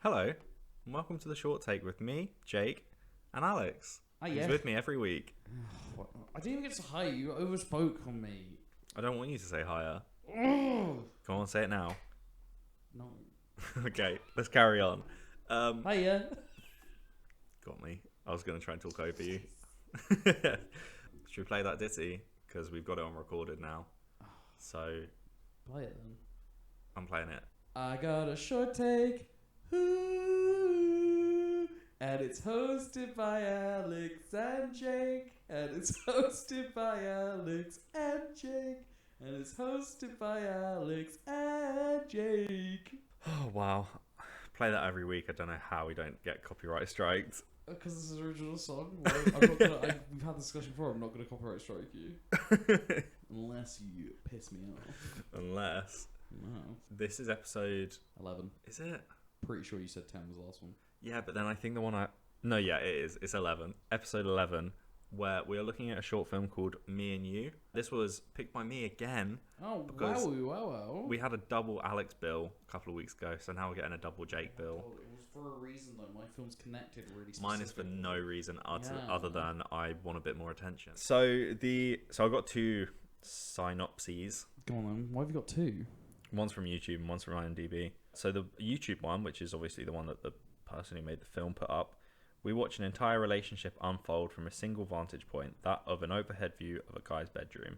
Hello, and welcome to the Short Take with me, Jake, and Alex. He's with me every week. I didn't even get to hi. You overspoke on me. I don't want you to say higher. Ugh. Come on, say it now. No. Okay, let's carry on. Hiya. Got me. I was going to try and talk over you. Should we play that ditty? Because we've got it on recorded now. So, Play it then. I'm playing it. I got a short take. Ooh, and it's hosted by Alex and Jake. And it's hosted by Alex and Jake. And it's hosted by Alex and Jake. Oh, wow. Play that every week. I don't know how we don't get copyright striked. Because this is an original song. Well, I'm not gonna, we've had this discussion before. I'm not going to copyright strike you. Unless you piss me off. Unless. No. This is episode 11. Is it? Pretty sure you said 10 was the last one. Yeah, but then I think the one No, yeah, it is. It's 11. Episode 11, where we are looking at a short film called Me and You. This was picked by me again. Oh, because wow. We had a double Alex bill a couple of weeks ago, so now we're getting a double Jake bill. Oh, it was for a reason, though. My film's connected really specifically. Mine is for no reason other Yeah. than I want a bit more attention. So I got two synopses. Go on, then. Why have you got two? One's from YouTube and one's from IMDb. So the YouTube one, which is obviously the one that the person who made the film put up, we watch an entire relationship unfold from a single vantage point, that of an overhead view of a guy's bedroom.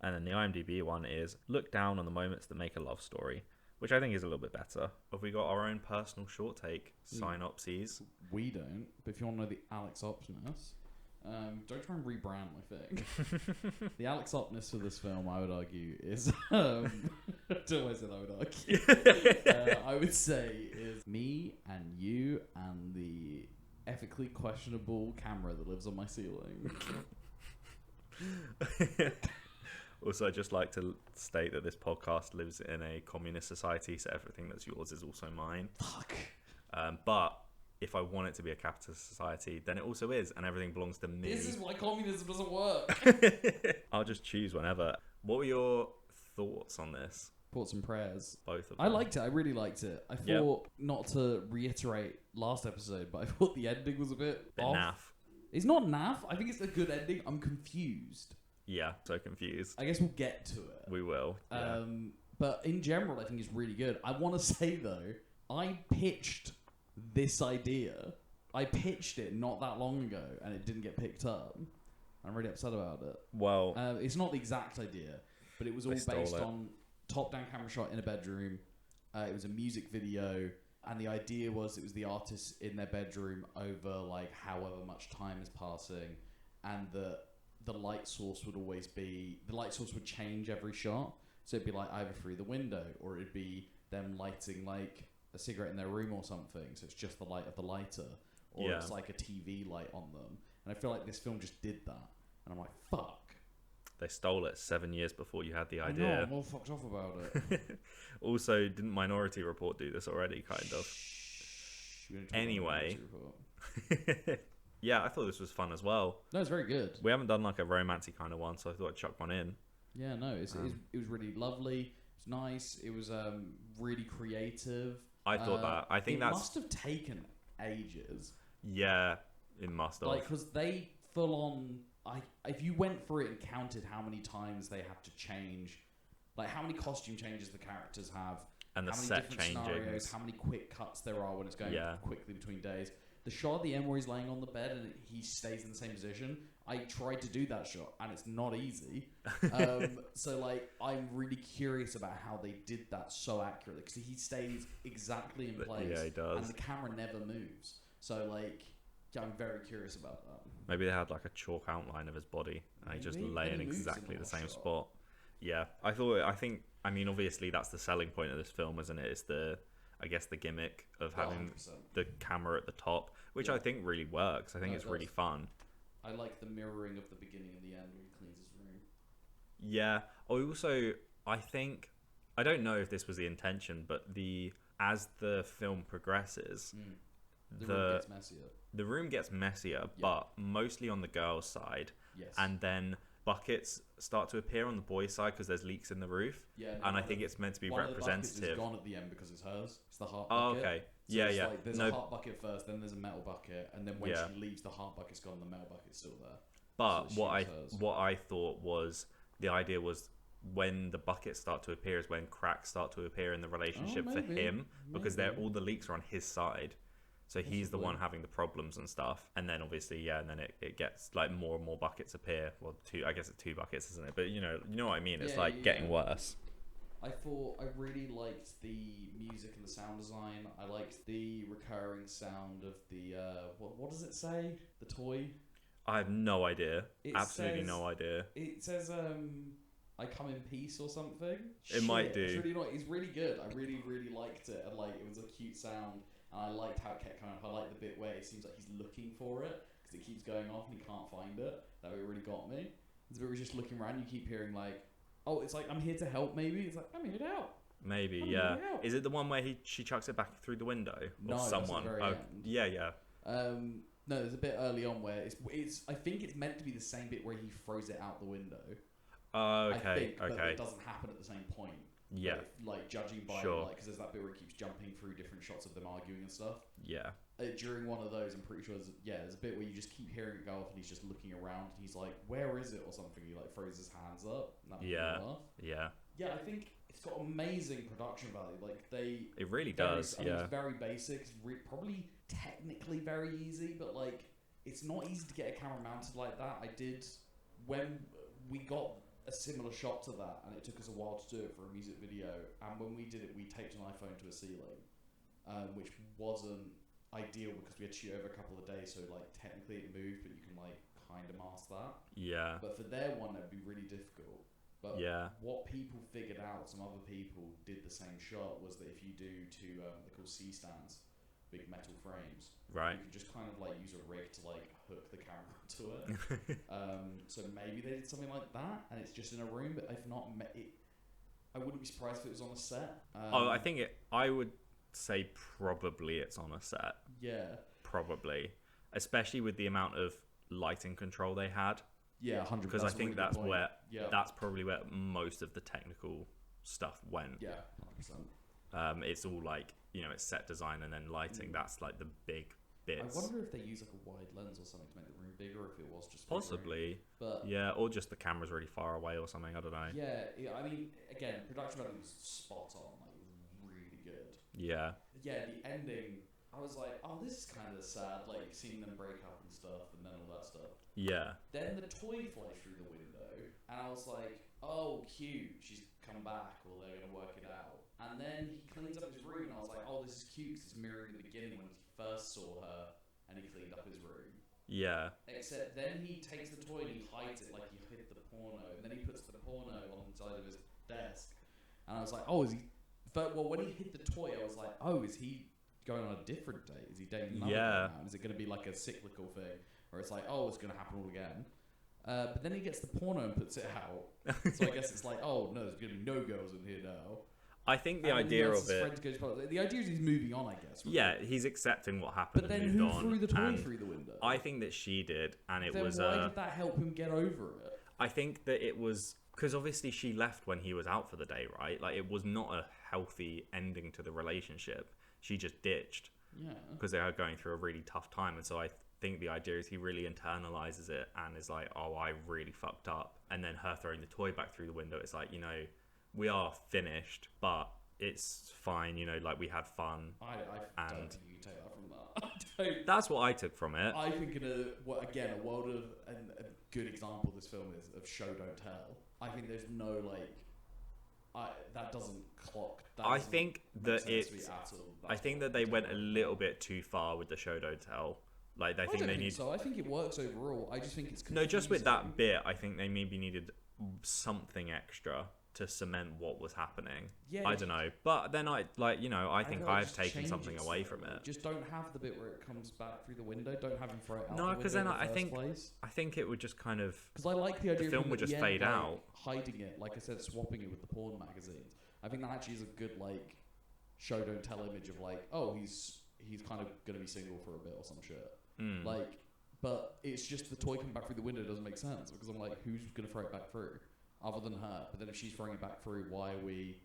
And then the IMDb one is look down on the moments that make a love story, which I think is a little bit better. Have we got our own personal short take synopses? We don't, but if you want to know the Alex Opness, don't try and rebrand my thing. The Alex Opness for this film, I would argue, is... I don't know why I said I would argue. I would say is me and you and the ethically questionable camera that lives on my ceiling. Also, I'd just like to state that this podcast lives in a communist society, so everything that's yours is also mine. Fuck. But if I want it to be a capitalist society, then it also is, and everything belongs to me. This is why communism doesn't work. I'll just choose whenever. What were your thoughts on this? Thoughts and prayers. Both of them. I liked it. I really liked it. I thought, not to reiterate last episode, but I thought the ending was a bit off. Naff. It's not naff. I think it's a good ending. I'm confused. Yeah, so confused. I guess we'll get to it. We will. Yeah. But in general, I think it's really good. I want to say, though, I pitched this idea. I pitched it not that long ago, and it didn't get picked up. I'm really upset about it. Well, it's not the exact idea, but it was all based on top-down camera shot in a bedroom. It was a music video, and the idea was it was the artists in their bedroom over like however much time is passing, and the light source would always be... The light source would change every shot. So it'd be like either through the window, or it'd be them lighting like a cigarette in their room or something. So it's just the light of the lighter. Or it's like a TV light on them. And I feel like this film just did that. And I'm like, fuck. They stole it 7 years before you had the I idea. know, I'm all fucked off about it. Also, didn't Minority Report do this already, kind of? Anyway. Yeah, I thought this was fun as well. No, it's very good. We haven't done like a romantic kind of one, so I thought I'd chuck one in. Yeah, no, it was really lovely. It was nice. It was really creative. I thought that. I think it that's... must have taken ages. Yeah, it must have. Like, because they full on... if you went through it and counted how many times they have to change, like how many costume changes the characters have, and the how many set different changing, scenarios, how many quick cuts there are when it's going quickly between days. The shot at the end where he's laying on the bed and he stays in the same position, I tried to do that shot and it's not easy. So like, I'm really curious about how they did that so accurately, because he stays exactly in place. Yeah, he does. And the camera never moves. So like, yeah, I'm very curious about that. Maybe they had like a chalk outline of his body and he just lay in exactly the same spot. Yeah, I mean, obviously that's the selling point of this film, isn't it? It's I guess the gimmick of having 100%. the camera at the top, which I think really works. I think it's really fun. I like the mirroring of the beginning and the end when he cleans his room. Yeah. I don't know if this was the intention, but as the film progresses, the room gets messier. The room gets messier, but mostly on the girl's side. Yes. And then buckets start to appear on the boys' side because there's leaks in the roof. Yeah, and I think it's meant to be one representative. Of the buckets is gone at the end because it's hers. It's the heart Oh, bucket. okay. So Yeah, it's yeah. like there's a heart bucket first, then there's a metal bucket, and then when Yeah. she leaves, the heart bucket's gone, the metal bucket's still there. But So what I thought was the idea was when the buckets start to appear is when cracks start to appear in the relationship for him because all the leaks are on his side. So he's the one having the problems and stuff. And then obviously, and then it gets like more and more buckets appear. Well, I guess it's 2 buckets, isn't it? But you know what I mean? It's getting worse. I really liked the music and the sound design. I liked the recurring sound of the, what does it say? The toy? I have no idea. Absolutely no idea. It says, I come in peace or something. It might do. It's really not. It's really good. I really, really liked it. And it was a cute sound. And I liked how it kept coming up. I liked the bit where it seems like he's looking for it because it keeps going off and he can't find it. That bit really got me. It's where he's just looking around. You keep hearing oh, it's like I'm here to help. Maybe it's like I'm here to help. Maybe Is it the one where she chucks it back through the window or no, someone? That's at the very end. Yeah. No, there's a bit early on where it's. I think it's meant to be the same bit where he throws it out the window. Okay. But it doesn't happen at the same point. Yeah. Judging by because there's that bit where it keeps jumping through different shots of them arguing and stuff. Yeah. During one of those, I'm pretty sure there's a bit where you just keep hearing it go off and he's just looking around and he's like, "Where is it?" or something. He throws his hands up. And Yeah. Yeah, I think it's got amazing production value. It really does. I mean, it's very basic. It's probably technically very easy, but it's not easy to get a camera mounted like that. I did when we got a similar shot to that, and it took us a while to do it for a music video. And when we did it, we taped an iPhone to a ceiling, which wasn't ideal because we had to shoot over a couple of days. So technically it moved, but you can kind of mask that. Yeah. But for their one, it'd be really difficult. But what people figured out, some other people did the same shot, was that if you do they're called C-stands, big metal frames, right, you can just kind of use a rig to hook the camera to it. So maybe they did something like that, and it's just in a room. But if not, I wouldn't be surprised if it was on a set. I would say probably it's on a set. Yeah, probably, especially with the amount of lighting control they had. Yeah, 100%. Because I think that's probably where most of the technical stuff went. Yeah, 100%. It's all it's set design and then lighting. That's the big bits. I wonder if they use a wide lens or something to make the room bigger, or if it was just possibly. But or just the camera's really far away or something. I don't know. Yeah. I mean, again, production value was spot on, really good. Yeah. Yeah, the ending. I was like, oh, this is kind of sad, seeing them break up and stuff, and then all that stuff. Yeah. Then the toy flies through the window, and I was like, oh, cute, she's come back, or they're going to work it out. And then he cleans up his room, and I was like, oh, this is cute, because it's mirroring the beginning when he first saw her, and he cleaned up his room. Yeah. Except then he takes the toy and he hides it like he hid the porno, and then he puts the porno on the side of his desk. And I was like, oh, is he... But, when he hid the toy, I was like, oh, is he going on a different date? Is he dating another girl now? Is it going to be a cyclical thing? Or it's it's going to happen all again? But then he gets the porno and puts it out. So I guess it's oh, no, there's going to be no girls in here now. I think the idea of it... The idea is he's moving on, I guess. Right? Yeah, he's accepting what happened but then and moved on. Who threw the toy through the window? I think that she did, and it then was... why did that help him get over it? I think that it was... Because obviously she left when he was out for the day, right? It was not a healthy ending to the relationship. She just ditched. Yeah. Because they are going through a really tough time, and so I think the idea is he really internalizes it and is like, oh, I really fucked up. And then her throwing the toy back through the window, it's we are finished, but it's fine, we had fun. I don't think you can take that from that. That's what I took from it. I think a world of, and a good example of this film is of show don't tell. I think there's no that doesn't clock. I think that I think that they went a little bit too far with the show don't tell. I think it works overall. I just think it's confusing. No, just with that bit, I think they maybe needed something extra to cement what was happening. Yeah, I don't know, but then I think I've taken something away from it. Just don't have the bit where it comes back through the window. Don't have him throw it out. No, because then I think it would just kind of, because I like the idea the film would just fade out, hiding it. Like I said, swapping it with the porn magazines. I think that actually is a good show don't tell image of oh, he's kind of gonna be single for a bit or some shit. But it's just the toy coming back through the window doesn't make sense because I'm like, who's going to throw it back through other than her? But then if she's throwing it back through, why are we?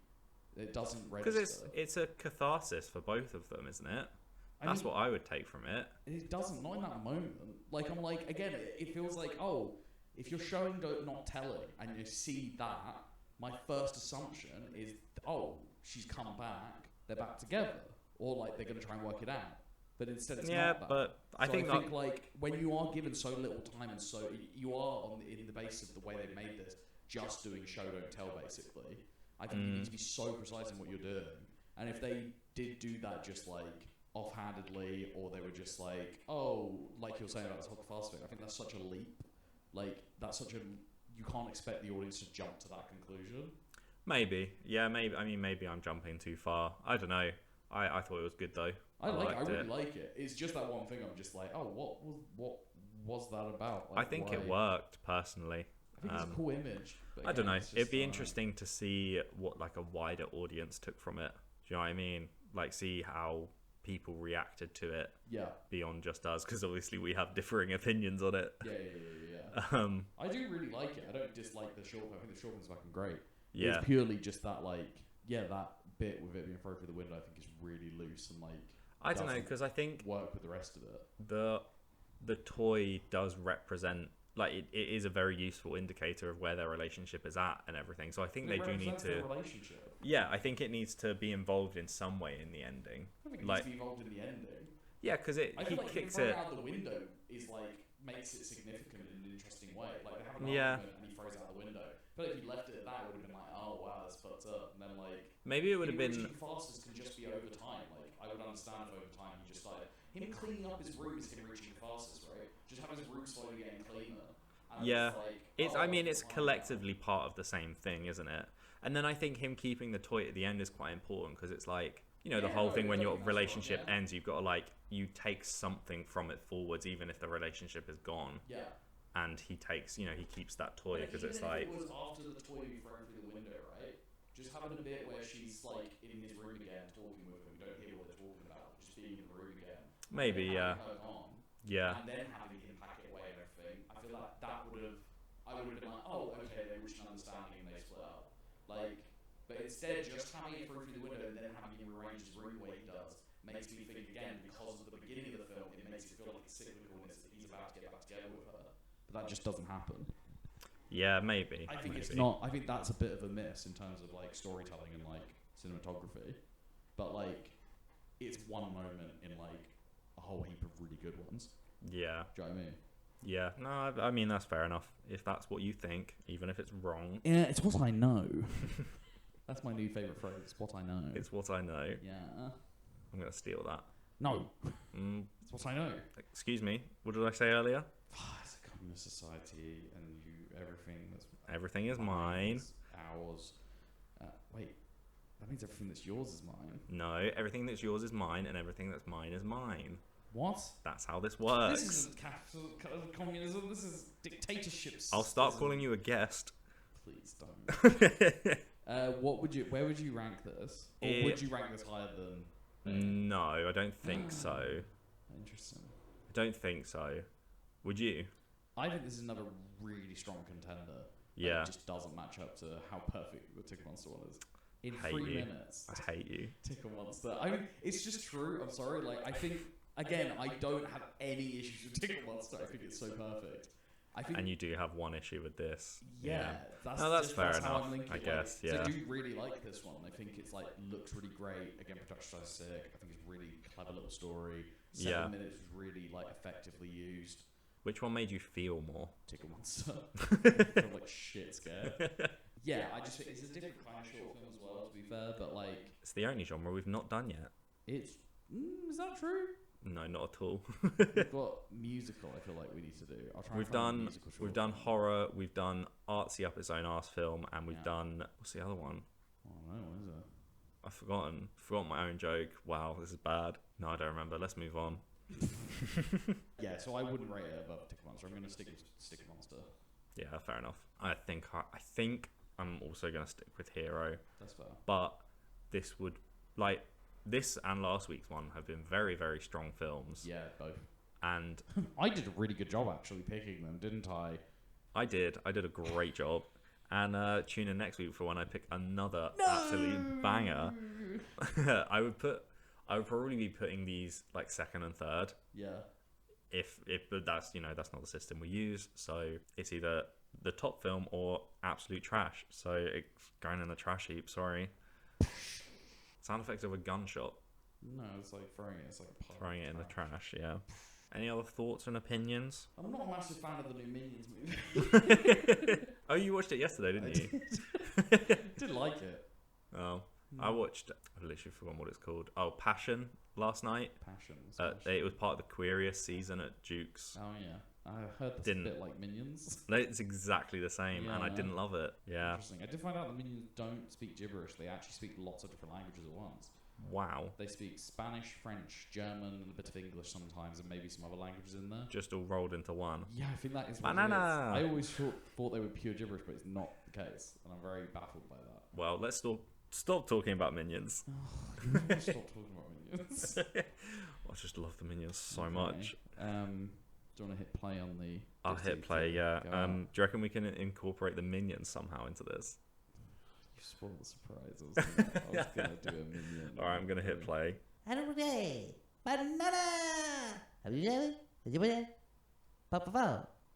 It doesn't register. Because it's a catharsis for both of them, isn't it? That's what I would take from it. It doesn't, not in that moment. Like, I'm like, again, it feels like, oh, if you're showing not telling and you see that, my first assumption is, oh, she's come back, they're back together, or like they're going to try and work it out. But instead, it's not that. But I think like when you are given so little time and so you are in the base of the way they've made this, just doing show don't tell basically. I think you need to be so precise in what you're doing. And if they did do that just like offhandedly, or they were just like, oh, like you're saying about this whole fast thing, I think that's such a leap. Like that's such a you can't expect the audience to jump to that conclusion. Maybe, yeah, maybe. I mean, maybe I'm jumping too far. I don't know. I thought it was good though. I really like it. It's just that one thing. I'm just like, oh, what was that about? Like, I think it worked personally. I think it's a cool image. But I don't know. It'd be like, interesting to see what like a wider audience took from it. Do you know what I mean? Like, see how people reacted to it. Yeah. Beyond just us, because obviously we have differing opinions on it. Yeah. I do really like it. I don't dislike the short film. I think the short film's fucking great. Yeah. It's purely just that that bit with it being thrown through the window. I think is really loose and like. I don't know, because I think work with the rest of it. The toy does represent, like, it is a very useful indicator of where their relationship is at and everything. So I think they do need to. Relationship. Yeah, I think it needs to be involved in some way in the ending. I think it needs to be involved in the ending. Yeah, because he kicks it out the window is like makes it significant in an interesting way. Like they have an argument and he throws it out the window. But if you left it at that, it would have been like, oh wow, that's fucked up. And then like maybe it would have been. Fastest can just be over time. Like I would understand if over time he just started him cleaning up his room is him reaching fastest, right? Just having his room slowly getting cleaner. Yeah, it's. I mean, it's fine. collectively part of the same thing, isn't it? And then I think him keeping the toy at the end is quite important because it's like, you know, the whole thing when your relationship ends, you've got to like you take something from it forwards, even if the relationship is gone. Yeah. And he takes, you know, he keeps that toy because it's like. It was after the toy being thrown through the window, right? Just having a bit where she's like in his room again, talking with him. You don't hear what they're talking about, just being in the room again. Maybe, yeah. Yeah. And then having him pack it away and everything. I feel like that would have. I would have been like, oh, okay, they reached an understanding and they split up. Like, but instead, just having it through the window and then having him arrange his room the way he does makes me think again because of the beginning of the film. It makes it feel like it's cyclical and he's about to get back together with her. But that just doesn't happen. Yeah, maybe. I think it's not. I think that's a bit of a miss in terms of like storytelling and like cinematography. But like, it's one moment in like a whole heap of really good ones. Yeah. Do you know what I mean? Yeah. No, I mean that's fair enough. If that's what you think, even if it's wrong. Yeah, it's what I know. That's my new favourite phrase. It's what I know. It's what I know. Yeah. I'm gonna steal that. No. It's what I know. Excuse me. What did I say earlier? It's a communist society, and everything is mine. Ours. Wait, that means everything that's yours is mine. No, everything that's yours is mine, and everything that's mine is mine. What? That's how this works. This isn't communism. This is dictatorships. I'll start calling you a guest. Please don't. Where would you rank this? Or would you rank this higher than? No, I don't think so. Interesting. I don't think so. Would you? I think this is another really strong contender. Yeah. It just doesn't match up to how perfect the Tickle Monster one is. In I hate 3 you. minutes. I hate you. Tickle Monster. I mean, it's just true. I'm sorry. Like, I think, again, I don't have any issues with Tickle Monster. I think it's so perfect. And you do have one issue with this. Yeah. That's fair enough. I guess. So I do really like this one. I think it's like looks really great. Again, production is sick. I think it's really clever little story. 7 minutes was really like effectively used. Which one made you feel more? Tickle Monster. I feel like shit scared. Yeah, I just think it's a different kind of short film as well, to be fair. But like, it's the only genre we've not done yet. It's is that true? No, not at all. We've got musical. I feel like we need to do. I'll try. We've done horror. We've done artsy up its own arse film, and we've done what's the other one? Oh no, what is it? I've forgotten. Forgotten my own joke. Wow, this is bad. No, I don't remember. Let's move on. Yeah, so I wouldn't rate it above Tickle Monster. I'm going to stick with Stick Monster. Yeah, fair enough. I think I'm also going to stick with Hero. That's fair. But this would this and last week's one have been very, very strong films. Yeah, both. And I did a really good job actually picking them, didn't I? I did a great job. And tune in next week for when I pick another absolute banger. I would probably be putting these like second and third. Yeah. But that's that's not the system we use. So it's either the top film or absolute trash. So it's going in the trash heap. Sorry. Sound effect of a gunshot. No, it's like throwing it. It's like throwing it in the trash. Yeah. Any other thoughts and opinions? I'm not a massive fan of the new Minions movie. Oh, you watched it yesterday, didn't you? Did like it. Oh, I watched. I literally forgot what it's called. Oh, Passion last night. Passion. It was part of the Queeriest season at Duke's. Oh yeah, I heard that's a bit like Minions. It's exactly the same, and I didn't love it. Yeah. Interesting. I did find out that Minions don't speak gibberish. They actually speak lots of different languages at once. Wow. They speak Spanish, French, German, and a bit of English sometimes, and maybe some other languages in there. Just all rolled into one. Yeah, I think that is what Banana. it is. I always thought they were pure gibberish, but it's not the case, and I'm very baffled by that. Well, let's stop talking about Minions. You never stop talking about Minions. I just love the Minions so much. Do you want to hit play on the... I'll hit play, yeah. Do you reckon we can incorporate the Minions somehow into this? You spoiled the surprise. I was going to do a Minion. Alright, I'm going to hit play. Banana!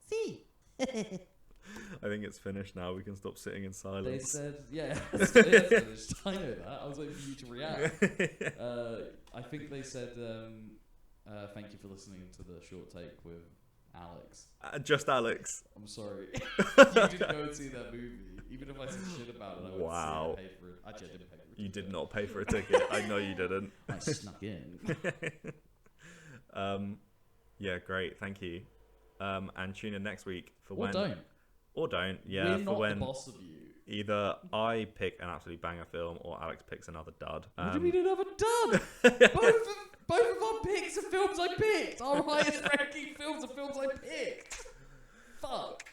See? I think it's finished now. We can stop sitting in silence. They said, yeah, it's finished. I know that. I was waiting for you to react. I think they said, thank you for listening to the short take with Alex. Just Alex. I'm sorry. You didn't go and see that movie. Even if I said shit about it, I would wow. say I paid for it. Actually, I didn't pay for it. You did not pay for a ticket. I know you didn't. I snuck in. Yeah, great. Thank you. And tune in next week for Or when... don't. Or don't. Yeah, We're for not when the boss of you. either I pick an absolute banger film or Alex picks another dud. What do you mean another dud? both of our picks are films I picked. Our highest ranking films are films I picked. Fuck.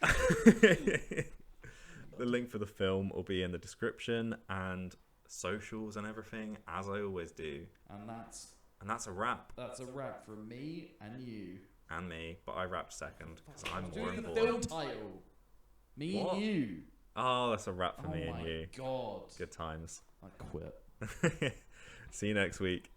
The link for the film will be in the description and socials and everything, as I always do. And that's a wrap. That's a wrap from me and you. And me, but I wrapped second because I'm more Doing the important. film title. Me What? and you. Oh, that's a wrap for me and you. Oh my god. Good times. I quit. See you next week.